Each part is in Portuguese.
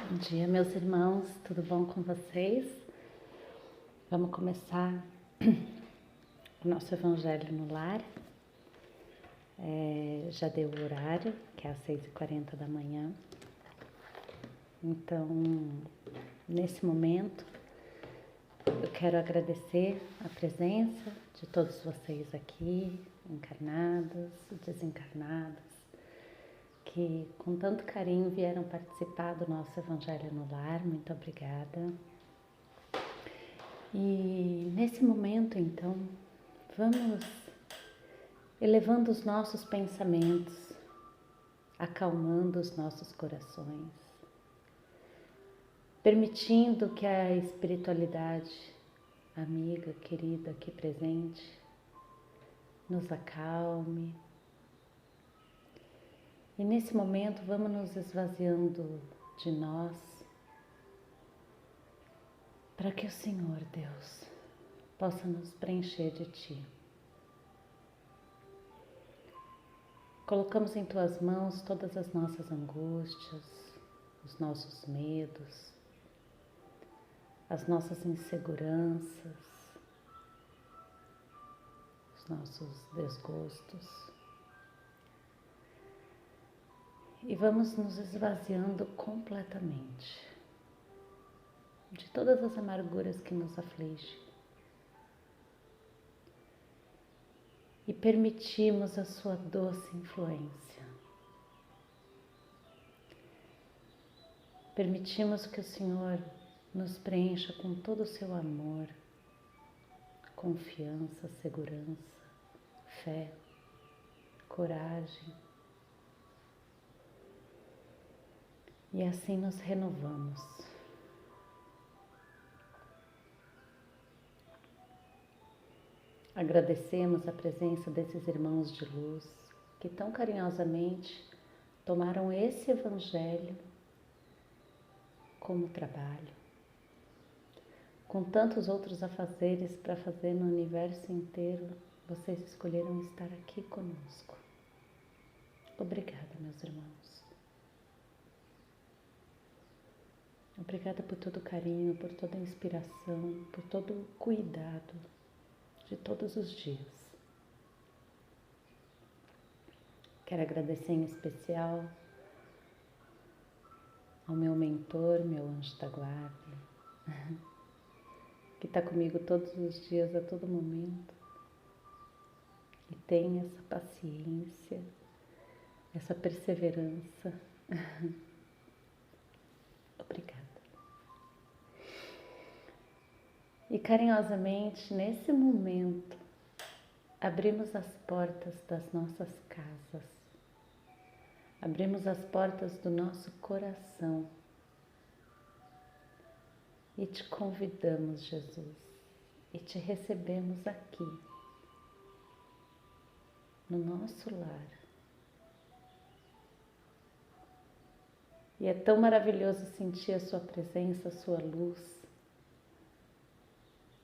Bom dia, meus irmãos, tudo bom com vocês? Vamos começar o nosso Evangelho no Lar. Já deu o horário, que é às 6h40 da manhã. Então, nesse momento, eu quero agradecer a presença de todos vocês aqui, encarnados, desencarnados, que com tanto carinho vieram participar do nosso Evangelho no Lar. Muito obrigada. E nesse momento, então, vamos elevando os nossos pensamentos, acalmando os nossos corações, permitindo que a espiritualidade amiga, querida aqui presente nos acalme. E nesse momento vamos nos esvaziando de nós, para que o Senhor Deus possa nos preencher de Ti. Colocamos em Tuas mãos todas as nossas angústias, os nossos medos, as nossas inseguranças, os nossos desgostos. E vamos nos esvaziando completamente de todas as amarguras que nos afligem. E permitimos a sua doce influência. Permitimos que o Senhor nos preencha com todo o seu amor, confiança, segurança, fé, coragem. E assim nos renovamos. Agradecemos a presença desses irmãos de luz que tão carinhosamente tomaram esse Evangelho como trabalho, com tantos outros afazeres para fazer no universo inteiro. Vocês escolheram estar aqui conosco. Obrigada, meus irmãos. Obrigada por todo o carinho, por toda a inspiração, por todo o cuidado de todos os dias. Quero agradecer em especial ao meu mentor, meu anjo da guarda, que está comigo todos os dias, a todo momento, e tem essa paciência, essa perseverança. Obrigada. E carinhosamente, nesse momento, abrimos as portas das nossas casas, abrimos as portas do nosso coração e te convidamos, Jesus, e te recebemos aqui, no nosso lar. E é tão maravilhoso sentir a sua presença, a sua luz,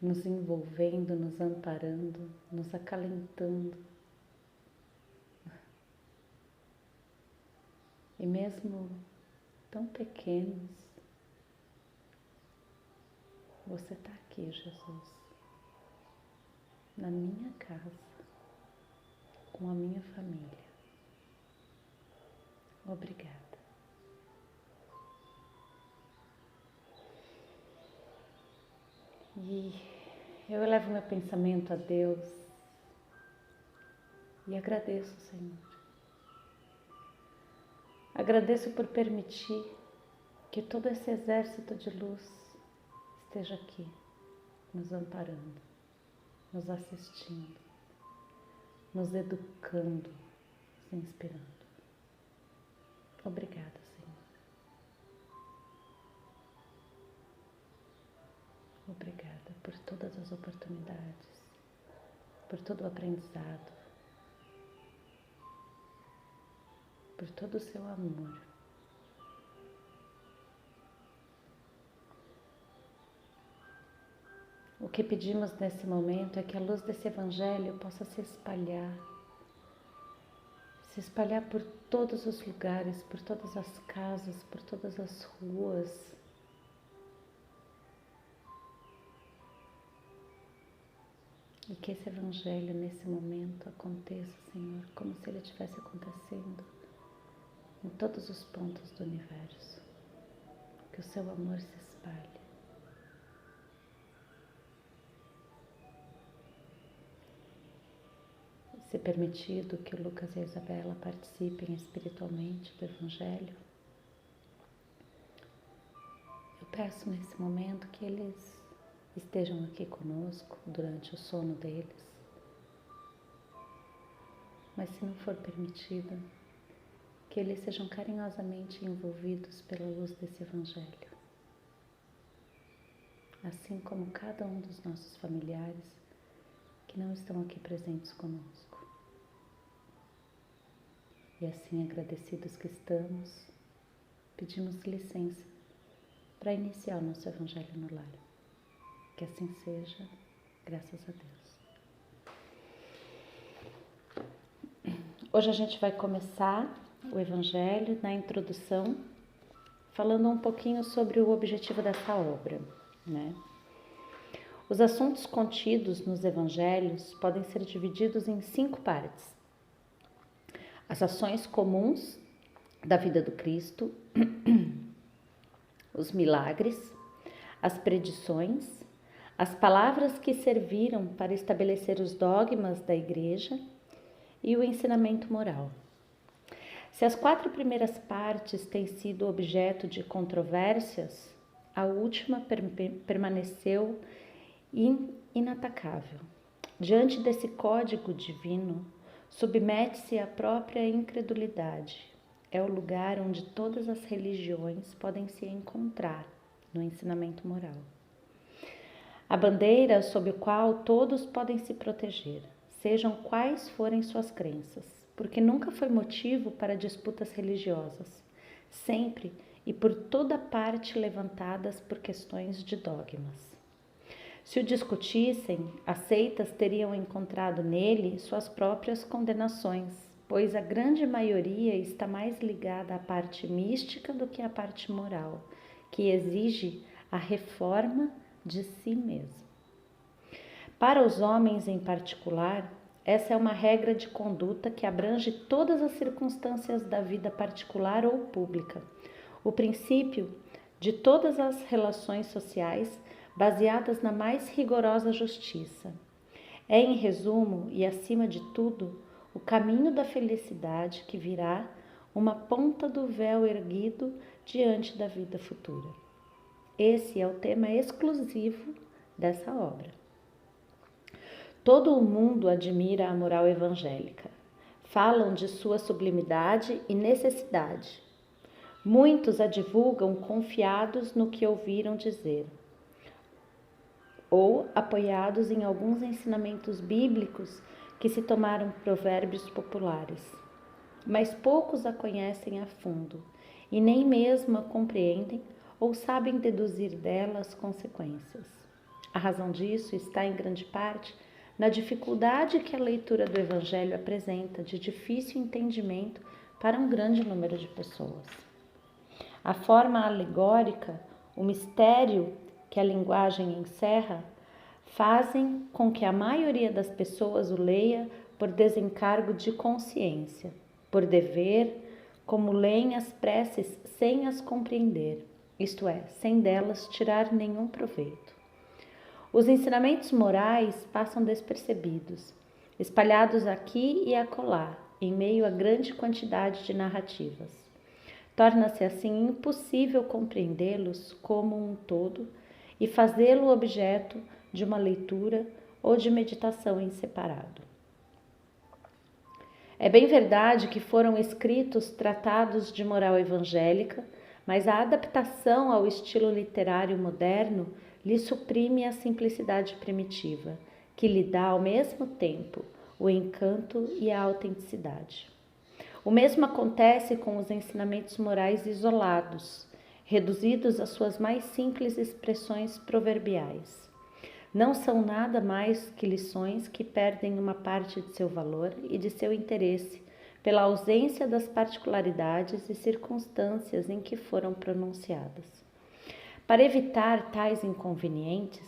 nos envolvendo, nos amparando, nos acalentando. E mesmo tão pequenos, você está aqui, Jesus, na minha casa, com a minha família. Obrigada. E eu elevo meu pensamento a Deus e agradeço, Senhor. Agradeço por permitir que todo esse exército de luz esteja aqui, nos amparando, nos assistindo, nos educando, nos inspirando. Obrigada, Senhor. Obrigada por todas as oportunidades, por todo o aprendizado, por todo o seu amor. O que pedimos nesse momento é que a luz desse Evangelho possa se espalhar se espalhar por todos os lugares, por todas as casas, por todas as ruas. E que esse Evangelho nesse momento aconteça, Senhor, como se ele estivesse acontecendo em todos os pontos do universo. Que o seu amor se espalhe. Se permitido que o Lucas e a Isabela participem espiritualmente do Evangelho, eu peço nesse momento que eles estejam aqui conosco durante o sono deles. Mas se não for permitido, que eles sejam carinhosamente envolvidos pela luz desse Evangelho. Assim como cada um dos nossos familiares que não estão aqui presentes conosco. E assim, agradecidos que estamos, pedimos licença para iniciar o nosso Evangelho no Lar. Que assim seja, graças a Deus. Hoje a gente vai começar o Evangelho na introdução, falando um pouquinho sobre o objetivo dessa obra, né? Os assuntos contidos nos Evangelhos podem ser divididos em 5 partes. As ações comuns da vida do Cristo, os milagres, as predições, as palavras que serviram para estabelecer os dogmas da Igreja e o ensinamento moral. Se as 4 primeiras partes têm sido objeto de controvérsias, a última permaneceu inatacável. Diante desse código divino, submete-se à própria incredulidade. É o lugar onde todas as religiões podem se encontrar no ensinamento moral. A bandeira sob a qual todos podem se proteger, sejam quais forem suas crenças, porque nunca foi motivo para disputas religiosas, sempre e por toda parte levantadas por questões de dogmas. Se o discutissem, as seitas teriam encontrado nele suas próprias condenações, pois a grande maioria está mais ligada à parte mística do que à parte moral, que exige a reforma de si mesmo. Para os homens em particular, essa é uma regra de conduta que abrange todas as circunstâncias da vida particular ou pública. O princípio de todas as relações sociais baseadas na mais rigorosa justiça. É, em resumo, e acima de tudo, o caminho da felicidade que virá uma ponta do véu erguido diante da vida futura. Esse é o tema exclusivo dessa obra. Todo o mundo admira a moral evangélica. Falam de sua sublimidade e necessidade. Muitos a divulgam confiados no que ouviram dizer, ou apoiados em alguns ensinamentos bíblicos que se tomaram provérbios populares. Mas poucos a conhecem a fundo e nem mesmo a compreendem ou sabem deduzir dela as consequências. A razão disso está, em grande parte, na dificuldade que a leitura do Evangelho apresenta de difícil entendimento para um grande número de pessoas. A forma alegórica, o mistério que a linguagem encerra, fazem com que a maioria das pessoas o leia por desencargo de consciência, por dever, como leem as preces sem as compreender, isto é, sem delas tirar nenhum proveito. Os ensinamentos morais passam despercebidos, espalhados aqui e acolá, em meio a grande quantidade de narrativas. Torna-se assim impossível compreendê-los como um todo e fazê-lo objeto de uma leitura ou de meditação em separado. É bem verdade que foram escritos tratados de moral evangélica, mas a adaptação ao estilo literário moderno lhe suprime a simplicidade primitiva, que lhe dá ao mesmo tempo o encanto e a autenticidade. O mesmo acontece com os ensinamentos morais isolados, reduzidos às suas mais simples expressões proverbiais. Não são nada mais que lições que perdem uma parte de seu valor e de seu interesse pela ausência das particularidades e circunstâncias em que foram pronunciadas. Para evitar tais inconvenientes,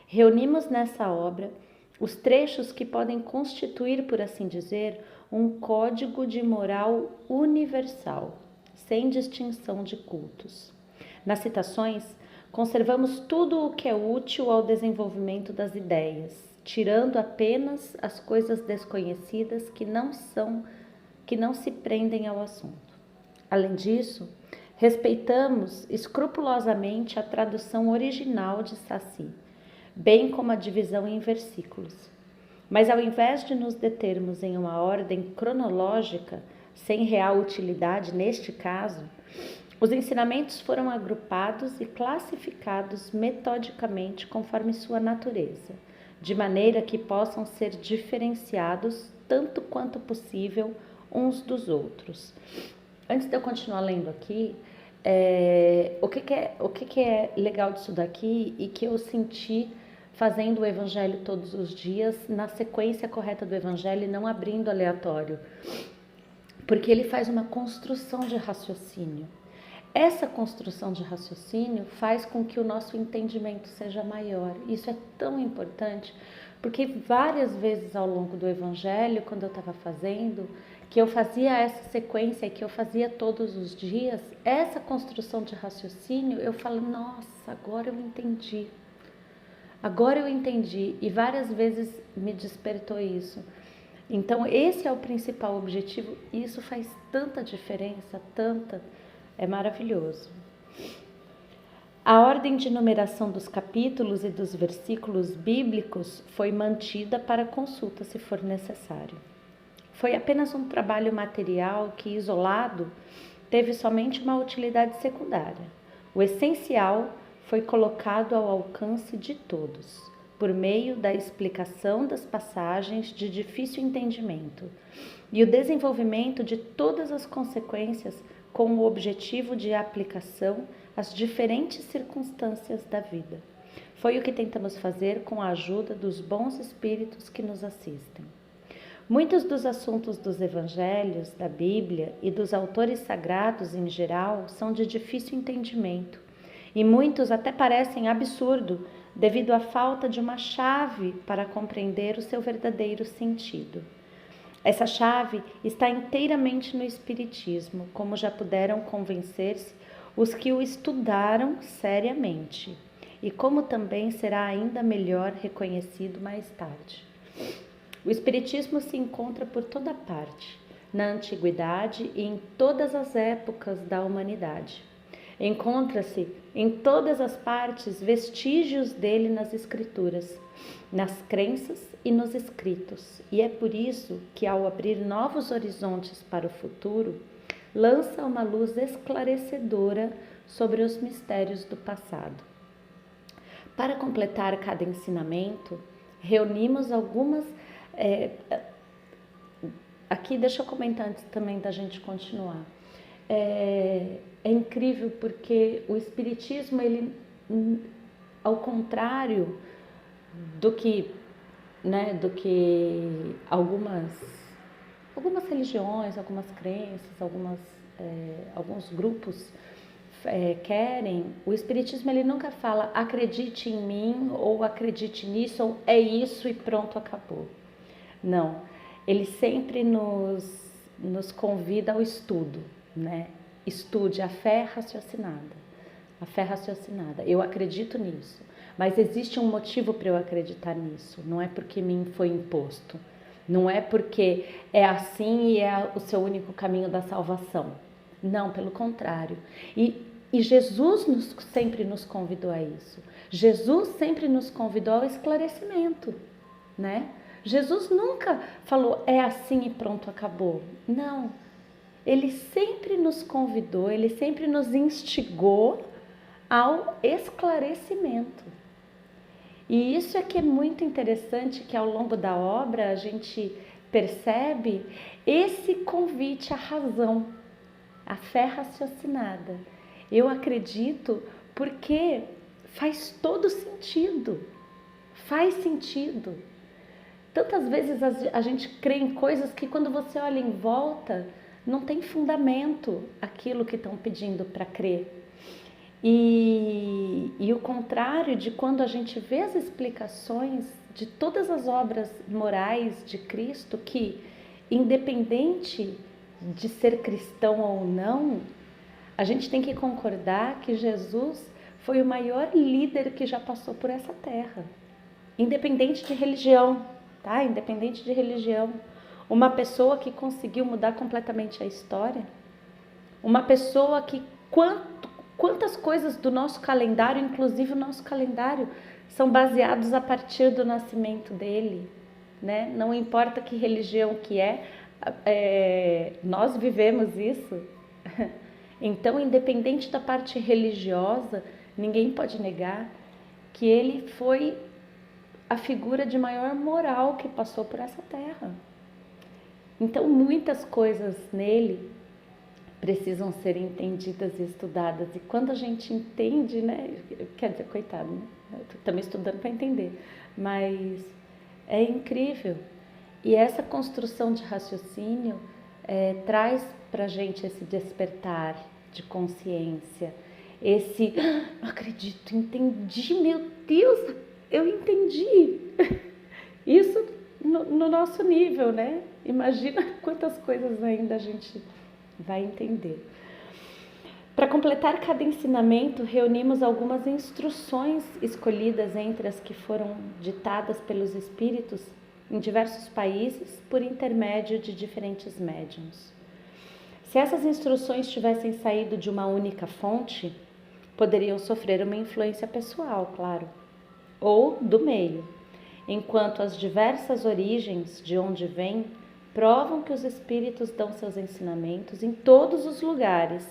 reunimos nessa obra os trechos que podem constituir, por assim dizer, um código de moral universal, sem distinção de cultos. Nas citações, conservamos tudo o que é útil ao desenvolvimento das ideias, tirando apenas as coisas desconhecidas que não se prendem ao assunto. Além disso, respeitamos escrupulosamente a tradução original de Saci, bem como a divisão em versículos. Mas ao invés de nos determos em uma ordem cronológica, sem real utilidade neste caso, os ensinamentos foram agrupados e classificados metodicamente conforme sua natureza, de maneira que possam ser diferenciados tanto quanto possível uns dos outros. Antes de eu continuar lendo aqui, o que é legal disso daqui e que eu senti fazendo o evangelho todos os dias, na sequência correta do evangelho e não abrindo aleatório, porque ele faz uma construção de raciocínio. Essa construção de raciocínio faz com que o nosso entendimento seja maior. Isso é tão importante, porque várias vezes ao longo do evangelho, quando eu estava fazendo, que eu fazia essa sequência, que eu fazia todos os dias, essa construção de raciocínio, eu falo, nossa, agora eu entendi. Agora eu entendi. E várias vezes me despertou isso. Então, esse é o principal objetivo. E isso faz tanta diferença, tanta. É maravilhoso. A ordem de numeração dos capítulos e dos versículos bíblicos foi mantida para consulta, se for necessário. Foi apenas um trabalho material que, isolado, teve somente uma utilidade secundária. O essencial foi colocado ao alcance de todos, por meio da explicação das passagens de difícil entendimento e o desenvolvimento de todas as consequências com o objetivo de aplicação às diferentes circunstâncias da vida. Foi o que tentamos fazer com a ajuda dos bons espíritos que nos assistem. Muitos dos assuntos dos evangelhos, da Bíblia e dos autores sagrados em geral são de difícil entendimento, e muitos até parecem absurdo devido à falta de uma chave para compreender o seu verdadeiro sentido. Essa chave está inteiramente no Espiritismo, como já puderam convencer-se os que o estudaram seriamente, e como também será ainda melhor reconhecido mais tarde. O Espiritismo se encontra por toda parte, na antiguidade e em todas as épocas da humanidade. Encontra-se em todas as partes vestígios dele nas escrituras, nas crenças e nos escritos, e é por isso que, ao abrir novos horizontes para o futuro, lança uma luz esclarecedora sobre os mistérios do passado. Para completar cada ensinamento, reunimos algumas... Aqui, deixa eu comentar antes também da gente continuar. É incrível porque o Espiritismo, ele, ao contrário do que algumas religiões, algumas crenças, alguns grupos querem, o Espiritismo ele nunca fala acredite em mim ou acredite nisso ou é isso e pronto, acabou. Não, ele sempre nos convida ao estudo, né? Estude a fé raciocinada. A fé raciocinada. Eu acredito nisso, mas existe um motivo para eu acreditar nisso. Não é porque me foi imposto. Não é porque é assim e é o seu único caminho da salvação. Não, pelo contrário. E Jesus sempre nos convidou a isso. Jesus sempre nos convidou ao esclarecimento, né? Jesus nunca falou, é assim e pronto, acabou. Não. Ele sempre nos convidou, ele sempre nos instigou ao esclarecimento. E isso é que é muito interessante, que ao longo da obra a gente percebe esse convite à razão, à fé raciocinada. Eu acredito porque faz todo sentido, faz sentido. Tantas vezes a gente crê em coisas que quando você olha em volta, não tem fundamento aquilo que estão pedindo para crer. E o contrário de quando a gente vê as explicações de todas as obras morais de Cristo, que independente de ser cristão ou não, a gente tem que concordar que Jesus foi o maior líder que já passou por essa terra, independente de religião, tá? Independente de religião. Uma pessoa que conseguiu mudar completamente a história, uma pessoa que quantas coisas do nosso calendário, inclusive o nosso calendário, são baseados a partir do nascimento dele, né? Não importa que religião que nós vivemos isso. Então, independente da parte religiosa, ninguém pode negar que ele foi a figura de maior moral que passou por essa terra. Então, muitas coisas nele precisam ser entendidas e estudadas. E quando a gente entende, né? Quer dizer, coitado, né? Estamos estudando para entender. Mas é incrível. E essa construção de raciocínio traz para a gente esse despertar de consciência. Esse, não acredito, entendi, meu Deus, eu entendi. Isso no nosso nível, né? Imagina quantas coisas ainda a gente vai entender. Para completar cada ensinamento, reunimos algumas instruções escolhidas entre as que foram ditadas pelos espíritos em diversos países por intermédio de diferentes médiuns. Se essas instruções tivessem saído de uma única fonte, poderiam sofrer uma influência pessoal, claro, ou do meio, enquanto as diversas origens de onde vêm provam que os espíritos dão seus ensinamentos em todos os lugares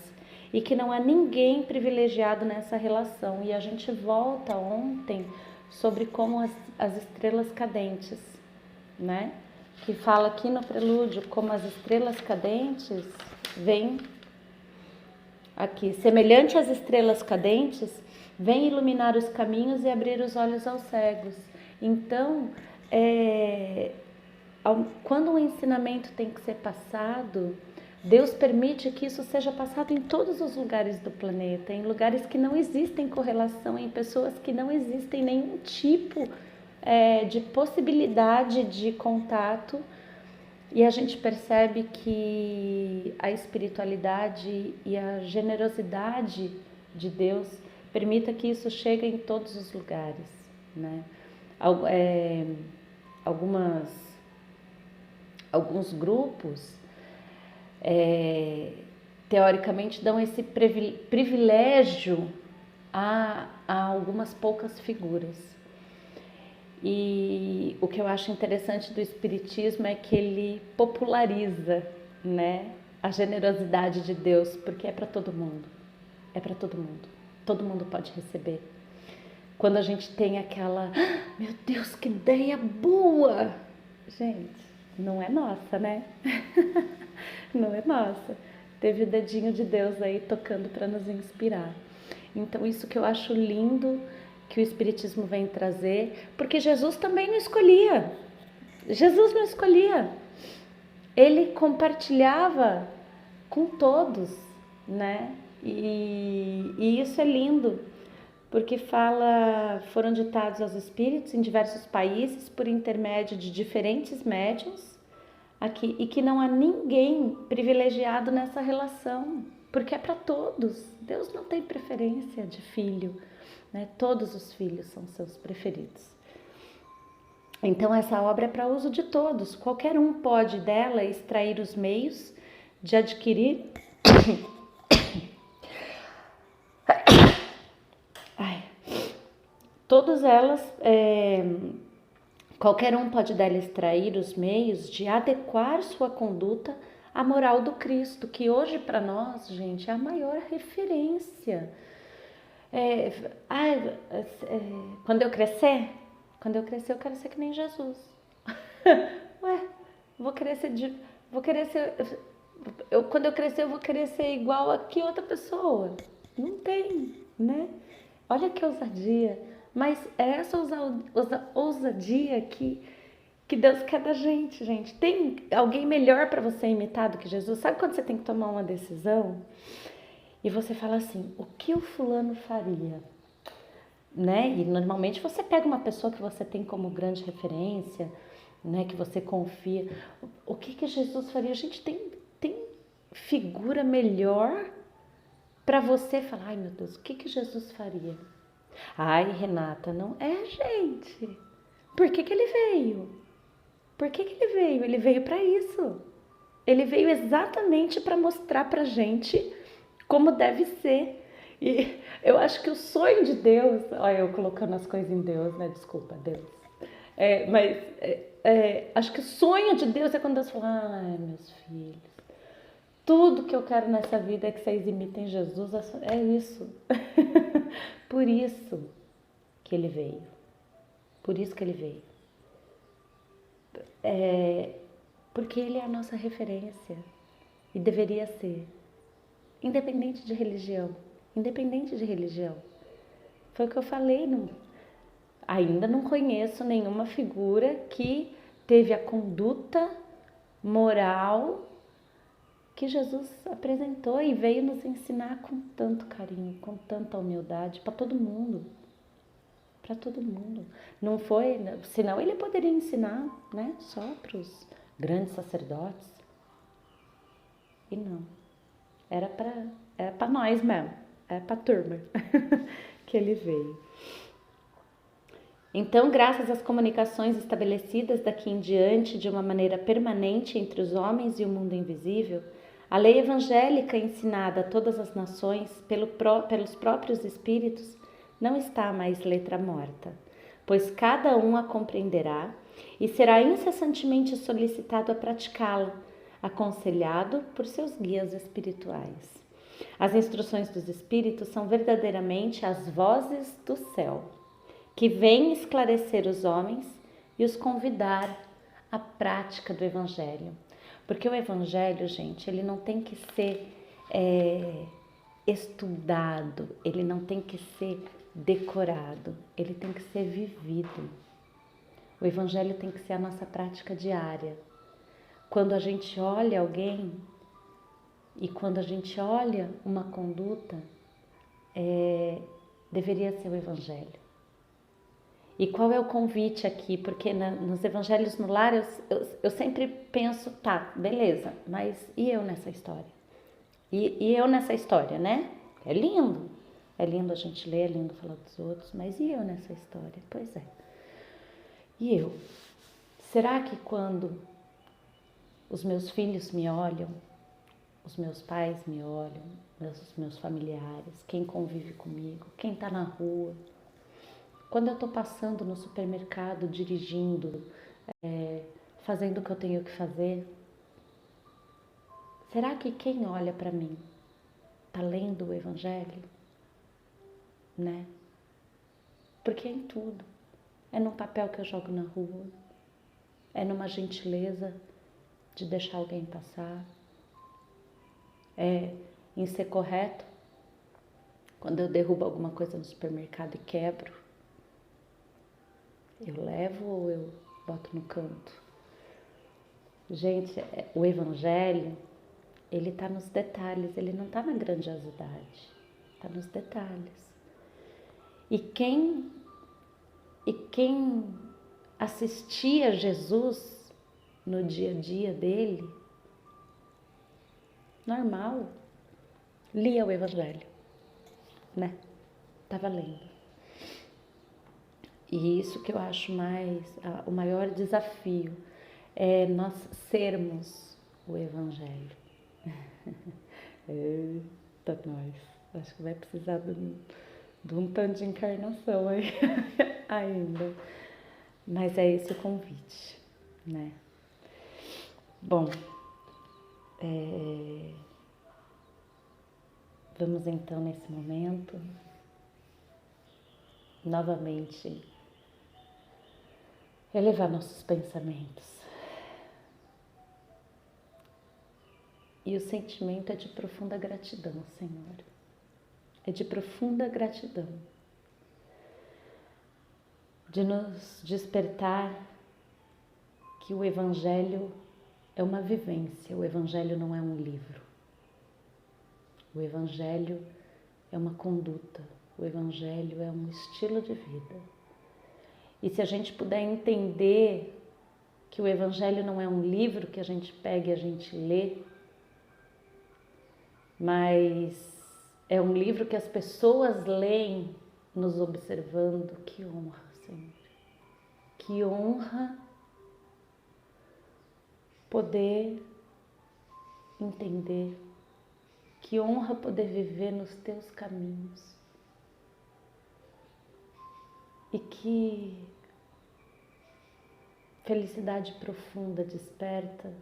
e que não há ninguém privilegiado nessa relação. E a gente volta ontem sobre como as estrelas cadentes, né? Que fala aqui no prelúdio como as estrelas cadentes vêm aqui, semelhante às estrelas cadentes, vêm iluminar os caminhos e abrir os olhos aos cegos. Então, quando um ensinamento tem que ser passado, Deus permite que isso seja passado em todos os lugares do planeta, em lugares que não existem correlação, em pessoas que não existem nenhum tipo de possibilidade de contato. E a gente percebe que a espiritualidade e a generosidade de Deus permita que isso chegue em todos os lugares, né? Alguns grupos teoricamente dão esse privilégio a algumas poucas figuras. E o que eu acho interessante do Espiritismo é que ele populariza, né, a generosidade de Deus, porque é para todo mundo, todo mundo pode receber. Quando a gente tem aquela, meu Deus, que ideia boa! Gente, não é nossa, né? Não é nossa. Teve o dedinho de Deus aí tocando para nos inspirar. Então, isso que eu acho lindo que o Espiritismo vem trazer, porque Jesus também não escolhia. Jesus não escolhia. Ele compartilhava com todos, né? E isso é lindo, porque foram ditados aos espíritos em diversos países por intermédio de diferentes médiuns aqui, e que não há ninguém privilegiado nessa relação, porque é para todos. Deus não tem preferência de filho, né? Todos os filhos são seus preferidos. Então essa obra é para uso de todos. Qualquer um pode dela extrair os meios de adquirir todas elas, qualquer um pode dela extrair os meios de adequar sua conduta à moral do Cristo, que hoje para nós, gente, é a maior referência. Quando eu crescer, eu quero ser que nem Jesus. Quando eu crescer, eu vou querer ser igual a que outra pessoa? Não tem, né? Olha que ousadia. Mas é essa ousadia que que Deus quer da gente, gente. Tem alguém melhor para você imitar do que Jesus? Sabe quando você tem que tomar uma decisão e você fala assim, o que o fulano faria? Né? E normalmente você pega uma pessoa que você tem como grande referência, né? Que você confia. O que Jesus faria? A gente tem figura melhor para você falar, ai meu Deus, o que Jesus faria? Ai, Renata, não é, gente. Por que ele veio? Por que ele veio? Ele veio para isso. Ele veio exatamente para mostrar pra gente como deve ser. E eu acho que o sonho de Deus, olha eu colocando as coisas em Deus, né? Desculpa, Deus. Acho que o sonho de Deus é quando Deus fala, ai meus filhos, tudo que eu quero nessa vida é que vocês imitem Jesus, é isso. Por isso que ele veio. Por isso que ele veio. Porque ele é a nossa referência. E deveria ser. Independente de religião. Independente de religião. Foi o que eu falei. Ainda não conheço nenhuma figura que teve a conduta moral que Jesus apresentou e veio nos ensinar com tanto carinho, com tanta humildade, para todo mundo. Para todo mundo. Não foi, senão ele poderia ensinar, né, só para os grandes sacerdotes. E não. Era para nós mesmo, era para a turma que ele veio. Então, graças às comunicações estabelecidas daqui em diante de uma maneira permanente entre os homens e o mundo invisível, a lei evangélica ensinada a todas as nações pelos próprios espíritos não está mais letra morta, pois cada um a compreenderá e será incessantemente solicitado a praticá-la, aconselhado por seus guias espirituais. As instruções dos espíritos são verdadeiramente as vozes do céu, que vêm esclarecer os homens e os convidar à prática do Evangelho. Porque o Evangelho, gente, ele não tem que ser estudado, ele não tem que ser decorado, ele tem que ser vivido. O Evangelho tem que ser a nossa prática diária. Quando a gente olha alguém e quando a gente olha uma conduta, deveria ser o Evangelho. E qual é o convite aqui? Porque nos Evangelhos no Lar eu sempre penso, tá, beleza, mas e eu nessa história? E eu nessa história, né? É lindo a gente ler, é lindo falar dos outros, mas e eu nessa história? Pois é. E eu? Será que quando os meus filhos me olham, os meus pais me olham, os meus familiares, quem convive comigo, quem está na rua, quando eu estou passando no supermercado, dirigindo, fazendo o que eu tenho que fazer, será que quem olha para mim está lendo o Evangelho? Né? Porque é em tudo. É no papel que eu jogo na rua, é numa gentileza de deixar alguém passar, é em ser correto quando eu derrubo alguma coisa no supermercado e quebro. Eu levo ou eu boto no canto? Gente, o Evangelho, ele está nos detalhes, ele não está na grandiosidade, está nos detalhes. E quem assistia Jesus no dia a dia dele, normal, lia o Evangelho, né? Estava lendo. E isso que eu acho o maior desafio é nós sermos o Evangelho. Eita, nós. Acho que vai precisar de um tanto de encarnação aí ainda. Mas é esse o convite, né? Bom, vamos então nesse momento novamente elevar nossos pensamentos. E o sentimento é de profunda gratidão, Senhor. É de profunda gratidão. De nos despertar que o Evangelho é uma vivência, o Evangelho não é um livro. O Evangelho é uma conduta, o Evangelho é um estilo de vida. E se a gente puder entender que o Evangelho não é um livro que a gente pega e a gente lê, mas é um livro que as pessoas leem nos observando, que honra, Senhor. Que honra poder entender, que honra poder viver nos teus caminhos. E que felicidade profunda desperta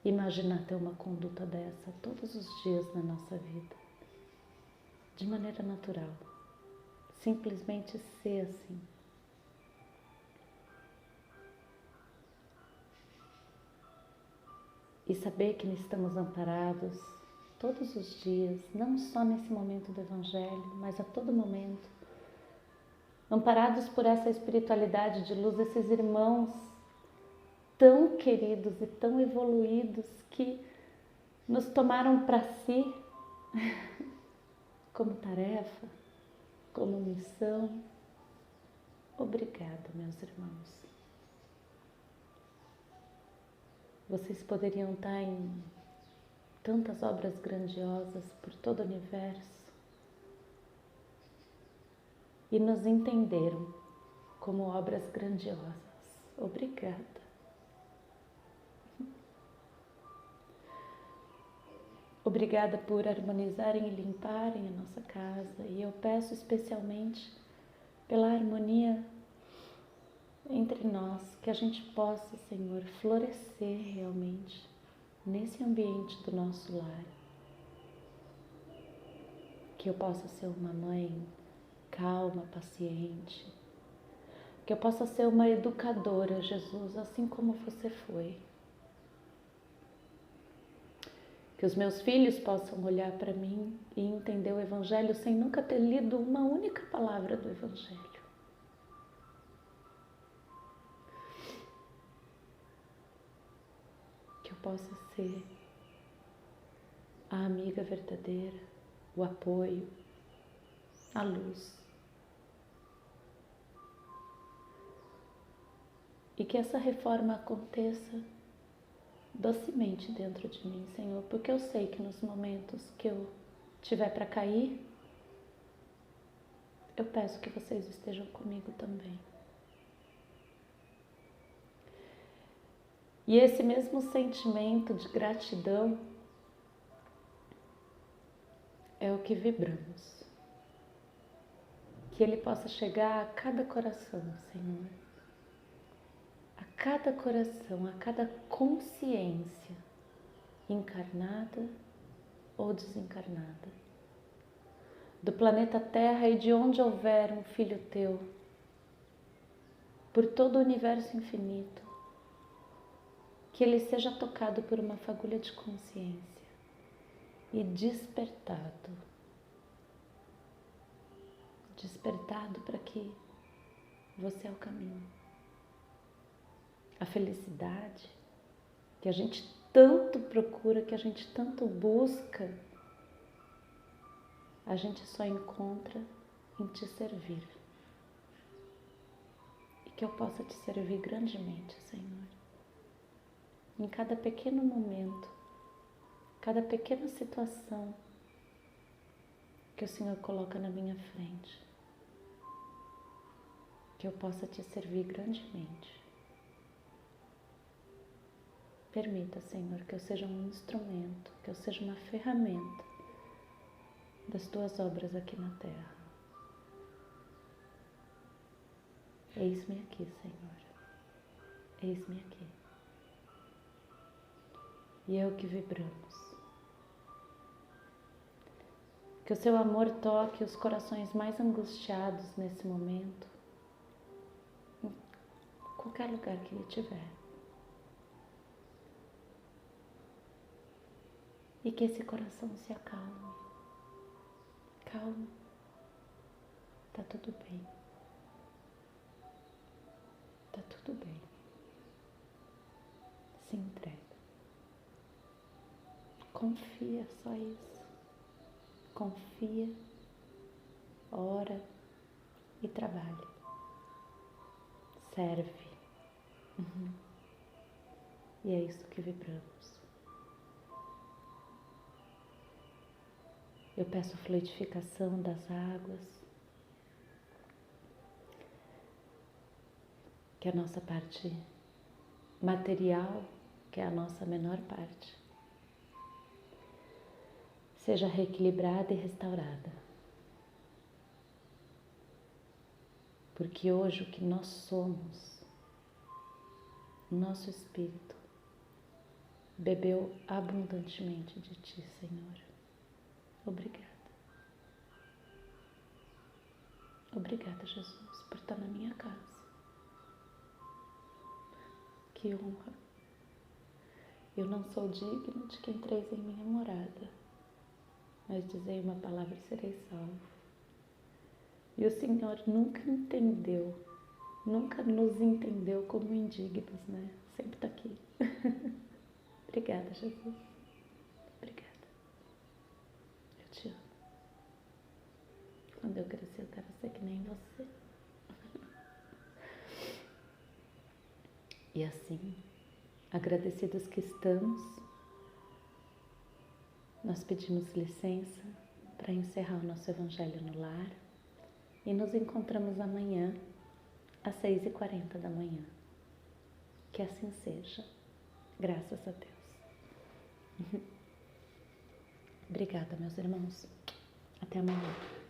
imaginar ter uma conduta dessa todos os dias na nossa vida, de maneira natural, simplesmente ser assim. E saber que estamos amparados todos os dias, não só nesse momento do Evangelho, mas a todo momento, amparados por essa espiritualidade de luz, esses irmãos tão queridos e tão evoluídos que nos tomaram para si como tarefa, como missão. Obrigada, meus irmãos. Vocês poderiam estar em tantas obras grandiosas por todo o universo e nos entenderam como obras grandiosas. Obrigada. Obrigada por harmonizarem e limparem a nossa casa, e eu peço especialmente pela harmonia entre nós, que a gente possa, Senhor, florescer realmente nesse ambiente do nosso lar. Que eu possa ser uma mãe calma, paciente, que eu possa ser uma educadora, Jesus, assim como você foi. Que os meus filhos possam olhar para mim e entender o Evangelho sem nunca ter lido uma única palavra do Evangelho. Que eu possa ser a amiga verdadeira, o apoio, a luz. E que essa reforma aconteça docemente dentro de mim, Senhor, porque eu sei que nos momentos que eu tiver para cair, eu peço que vocês estejam comigo também. E esse mesmo sentimento de gratidão é o que vibramos. Que ele possa chegar a cada coração, Senhor. A cada coração, a cada consciência, encarnada ou desencarnada, do planeta Terra e de onde houver um filho teu, por todo o universo infinito, que ele seja tocado por uma fagulha de consciência e despertado para que você é o caminho. A felicidade que a gente tanto procura, que a gente tanto busca, a gente só encontra em te servir. E que eu possa te servir grandemente, Senhor. Em cada pequeno momento, cada pequena situação que o Senhor coloca na minha frente. Que eu possa te servir grandemente. Permita, Senhor, que eu seja um instrumento, que eu seja uma ferramenta das tuas obras aqui na terra. Eis-me aqui, Senhor. Eis-me aqui. E é o que vibramos. Que o seu amor toque os corações mais angustiados nesse momento, em qualquer lugar que ele estiver. E que esse coração se acalme. Calma. Tá tudo bem. Tá tudo bem. se entrega. Confia, só isso. Confia, ora e trabalhe. Serve. E é isso que vibramos. Eu peço fluidificação das águas, que é a nossa parte material, que é a nossa menor parte, seja reequilibrada e restaurada. Porque hoje o que nós somos, o nosso espírito, bebeu abundantemente de Ti, Senhor. Obrigada. Obrigada, Jesus, por estar na minha casa. Que honra. Eu não sou digna de que entreis em minha morada, mas dizei uma palavra e serei salvo. E o Senhor nunca entendeu, nunca nos entendeu como indignos, né? Sempre está aqui. Obrigada, Jesus. Obrigada. Eu te amo. Quando eu crescer, eu quero ser que nem você. E assim, agradecidos que estamos, nós pedimos licença para encerrar o nosso Evangelho no Lar e nos encontramos amanhã às 6h40 da manhã. Que assim seja, graças a Deus. Obrigada, meus irmãos. Até amanhã.